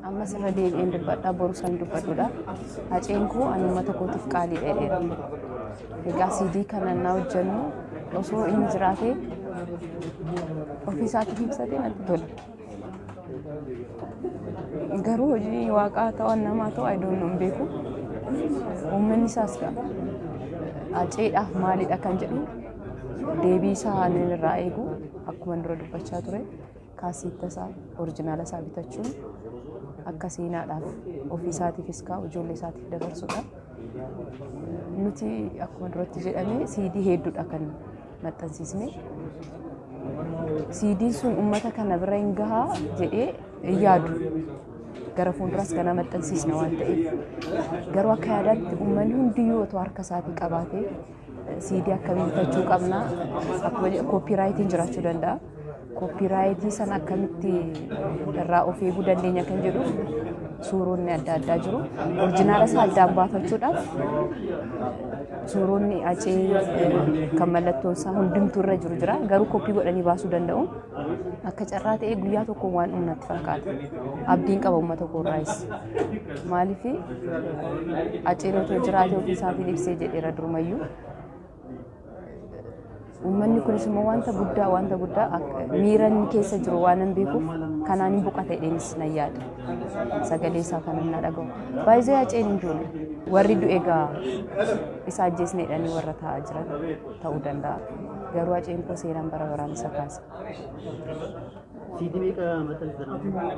Amma sirra deebi'een dubbadhaa boru san dubbadhuudha. Haceen koo ani uummata kootiif qaalii dheedheera. Egaa CD kana naa hojjennu osoo inni jiraatee ofiisaatiif ibsatee natti tola. Garuu hojii waaqaa ta'u namaa ta'u ayidoon hin beeku. Uummanni isaas haceedhaaf maalidha kan jedhu deebii isaa irraa eegu akkuma dura dubbachaa ture kaasiitta isaa orijinaala isaa bitachuun akka seenaadhaaf ofiisaatiifis kaa'u ijoollee isaatiif dabarsuudha. Nuti akkuma duratti jedhame CD hedduudha kan maxxansiisne. CD sun uummata kana bira hin gahaa jedhee yaadu. Gara fuulduras kana maxxansiisna waan ta'eef garuu akka yaadaatti uummanni hundiyyuu otoo harka isaatii qabaatee CD akkamiin bitachuu qabna akkuma koopiraayitiin jiraachuu danda'a. Koopiraayitii sana akkamitti irraa of eeguu dandeenya kan jedhu suuronni adda addaa jiru. Orijinaala isaa addaan baafachuudhaaf suuronni hacee kan mallattoon isaa hundumtuu irra jiru jira. Garuu koopii godhanii baasuu danda'u. Akka carraa ta'ee guyyaa tokko waan uummatatti fakkaata. Abdiin qaba uummata koorraayis. Maaliif haceen otoo jiraatee ofiisaatiin ibsee jedheera durumayyuu. Uummanni kunis immoo wanta guddaa miira inni keessa jiru waan hin beekuuf kanaan hin boqata jedheenis nan yaada. Sagalee isaa kan hin dhaga'u. Baay'ee haceen hin duune warri du'e egaa isa ajjeesne jedhanii warra taa'aa jiran ta'uu danda'a. Garuu haceen koo seenaan bara baraan isa kaasa. CD meeqa maxxansiisan?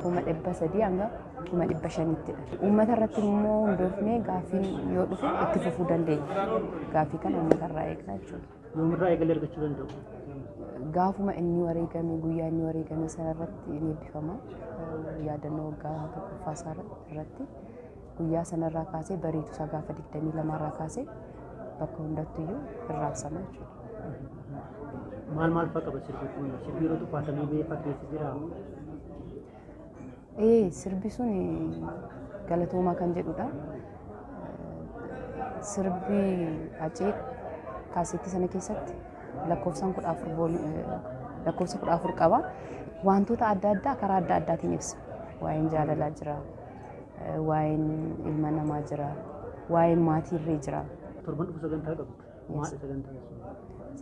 300 hanga 500tti. Uummata irratti immoo hundoofnee gaafiin yoo dhufe itti fufuu dandeenya. Gaafii kana uummata irraa eegna jechuudha. Yoomirraa eegalee argachuu danda'u? Gaafuma inni wareegame guyyaa inni wareegame sana irratti ni eebbifama. Yaadannoo waggaa tokkoffaa isaa irratti guyyaa sanarraa kaasee bariitu isaa gaafa 22 irraa kaasee bakka hundattuyyuu irraabsama jechuudha. Maal fa'a qaba sirbi kun? Sirbi yeroo tuffatamee ba'ee fakkeessi jira? Sirbi sun galatoomaa kan jedhudha. Sirbi hacee kaaseetti sana keessatti lakkoofsa 14 qaba. Wantoota adda addaa karaa adda addaatiin ibsa. Waa'een jaalalaa jira, waa'een ilma namaa jira, waa'een maatii irree jira. Torban dhufu sagantaa qabdu. Maal sagantaa?